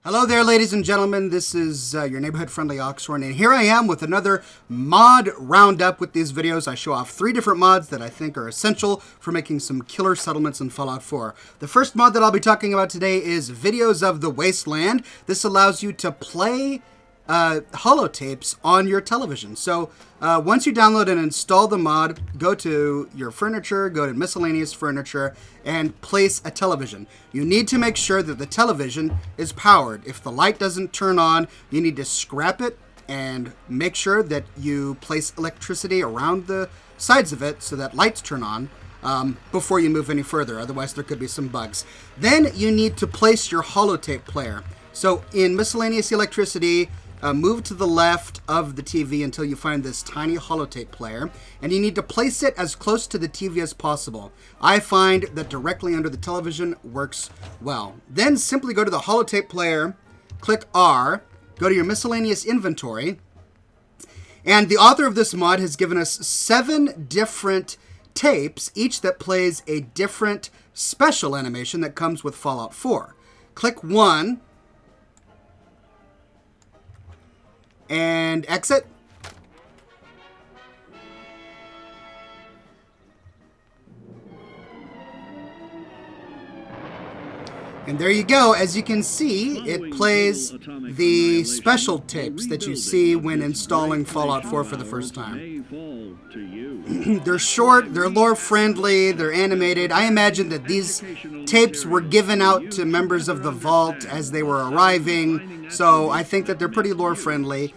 Hello there, ladies and gentlemen. This is your neighborhood-friendly Oxhorn, and here I am with another mod roundup. With these videos, I show off 3 different mods that I think are essential for making some killer settlements in Fallout 4. The first mod that I'll be talking about today is Videos of the Wasteland. This allows you to play holotapes on your television. So once you download and install the mod, go to your furniture, go to miscellaneous furniture, and place a television. You need to make sure that the television is powered. If the light doesn't turn on, you need to scrap it and make sure that you place electricity around the sides of it so that lights turn on before you move any further. Otherwise, there could be some bugs. Then you need to place your holotape player. So in miscellaneous electricity, move to the left of the TV until you find this tiny holotape player, and you need to place it as close to the TV as possible. I find that directly under the television works well. Then simply go to the holotape player, click R, go to your miscellaneous inventory, and the author of this mod has given us 7 different tapes, each that plays a different special animation that comes with Fallout 4. Click 1, and exit. And there you go. As you can see, it plays the special tapes that you see when installing Fallout 4 for the first time. They're short, they're lore-friendly, they're animated. I imagine that these tapes were given out to members of the Vault as they were arriving, so I think that they're pretty lore-friendly.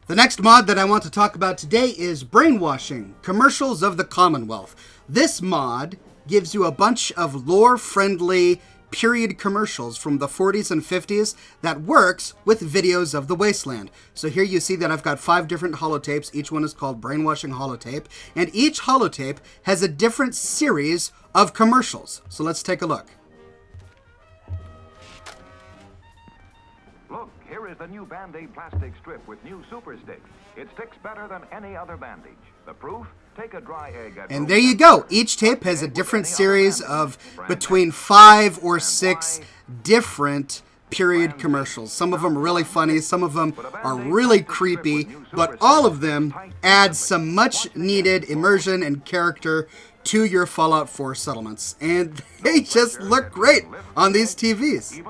The next mod that I want to talk about today is Brainwashing, Commercials of the Commonwealth. This mod gives you a bunch of lore-friendly period commercials from the 40s and 50s that works with Videos of the Wasteland. So here you see that I've got 5 different holotapes. Each one is called Brainwashing Holotape, and each holotape has a different series of commercials. So let's take a look. Look, here is the new Band-Aid plastic strip with new Super Stick. It sticks better than any other bandage. The proof? Take a dry egg and there you go. Each tape has a different series of between 5 or 6 different period commercials. Some of them are really funny, some of them are really creepy, but all of them add some much needed immersion and character to your Fallout 4 settlements. And they just look great on these TVs.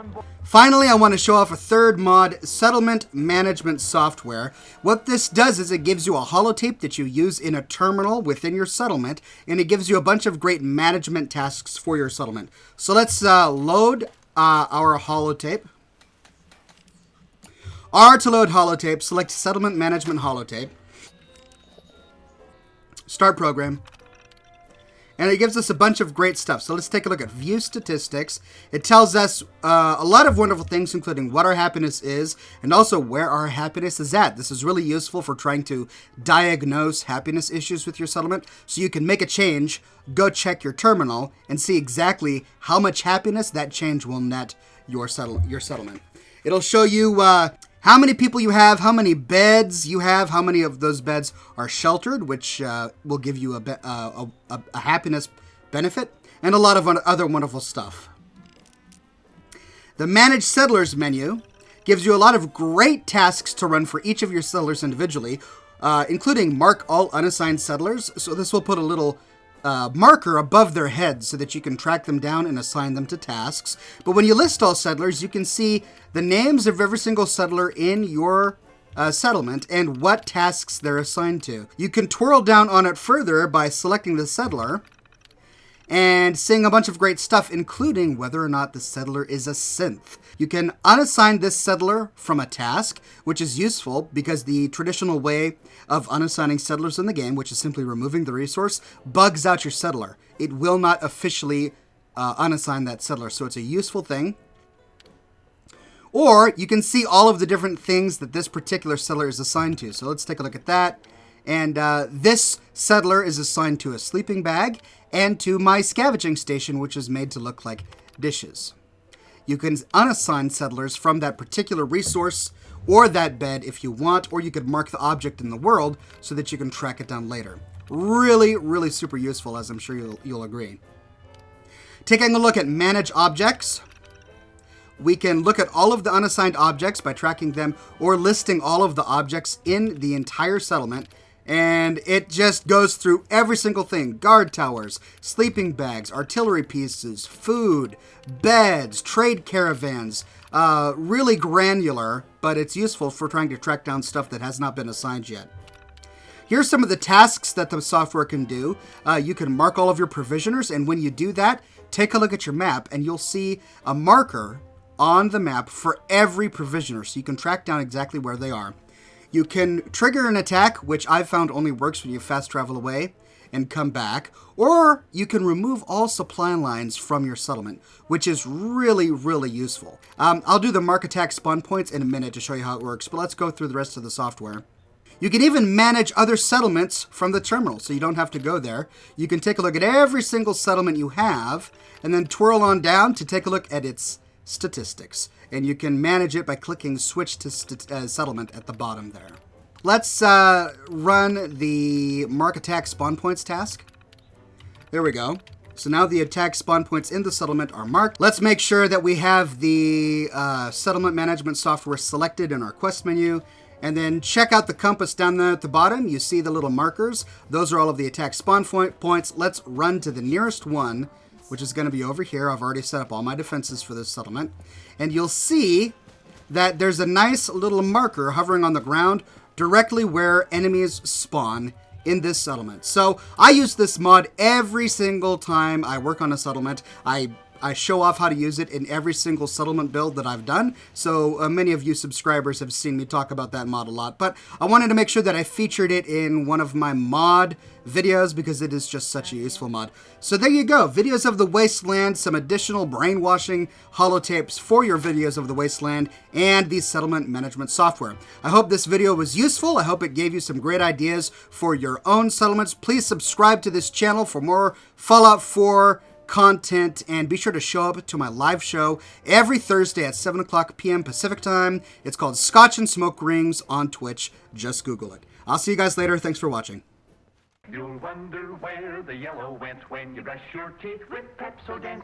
Finally, I want to show off a third mod, Settlement Management Software. What this does is it gives you a holotape that you use in a terminal within your settlement, and it gives you a bunch of great management tasks for your settlement. So let's load our holotape. R to load holotape, select Settlement Management Holotape. Start program. And it gives us a bunch of great stuff. So let's take a look at View Statistics. It tells us a lot of wonderful things, including what our happiness is and also where our happiness is at. This is really useful for trying to diagnose happiness issues with your settlement. So you can make a change, go check your terminal, and see exactly how much happiness that change will net your settlement. It'll show you how many people you have, how many beds you have, how many of those beds are sheltered, which will give you a happiness benefit, and a lot of other wonderful stuff. The Manage Settlers menu gives you a lot of great tasks to run for each of your settlers individually, including mark all unassigned settlers. So this will put a little marker above their heads so that you can track them down and assign them to tasks. But when you list all settlers, you can see the names of every single settler in your settlement and what tasks they're assigned to. You can twirl down on it further by selecting the settler and seeing a bunch of great stuff, including whether or not the settler is a synth. You can unassign this settler from a task, which is useful because the traditional way of unassigning settlers in the game, which is simply removing the resource, bugs out your settler. It will not officially unassign that settler, so it's a useful thing. Or you can see all of the different things that this particular settler is assigned to. So let's take a look at that. And this settler is assigned to a sleeping bag and to my scavenging station, which is made to look like dishes. You can unassign settlers from that particular resource or that bed if you want, or you could mark the object in the world so that you can track it down later. Really, really super useful, as I'm sure you'll agree. Taking a look at Manage Objects. We can look at all of the unassigned objects by tracking them or listing all of the objects in the entire settlement. And it just goes through every single thing. Guard towers, sleeping bags, artillery pieces, food, beds, trade caravans. Really granular, but it's useful for trying to track down stuff that has not been assigned yet. Here's some of the tasks that the software can do. You can mark all of your provisioners, and when you do that, take a look at your map, and you'll see a marker on the map for every provisioner, so you can track down exactly where they are. You can trigger an attack, which I've found only works when you fast travel away and come back, or you can remove all supply lines from your settlement, which is really, really useful. I'll do the mark attack spawn points in a minute to show you how it works, but let's go through the rest of the software. You can even manage other settlements from the terminal, so you don't have to go there. You can take a look at every single settlement you have, and then twirl on down to take a look at its statistics. And you can manage it by clicking Switch to Settlement at the bottom there. Let's run the Mark Attack Spawn Points task. There we go. So now the attack spawn points in the settlement are marked. Let's make sure that we have the settlement management software selected in our quest menu. And then check out the compass down there at the bottom. You see the little markers. Those are all of the attack spawn points. Let's run to the nearest one, which is going to be over here. I've already set up all my defenses for this settlement. And you'll see that there's a nice little marker hovering on the ground directly where enemies spawn in this settlement. So I use this mod every single time I work on a settlement. I show off how to use it in every single settlement build that I've done. So many of you subscribers have seen me talk about that mod a lot. But I wanted to make sure that I featured it in one of my mod videos because it is just such a useful mod. So there you go. Videos of the Wasteland, some additional brainwashing holotapes for your videos of the Wasteland, and the settlement management software. I hope this video was useful. I hope it gave you some great ideas for your own settlements. Please subscribe to this channel for more Fallout 4 content, and be sure to show up to my live show every Thursday at 7 o'clock p.m. Pacific time. It's called Scotch and Smoke Rings on Twitch. Just Google it. I'll see you guys later. Thanks for watching. You'll wonder where the yellow went when you brush your teeth with Pepsodent.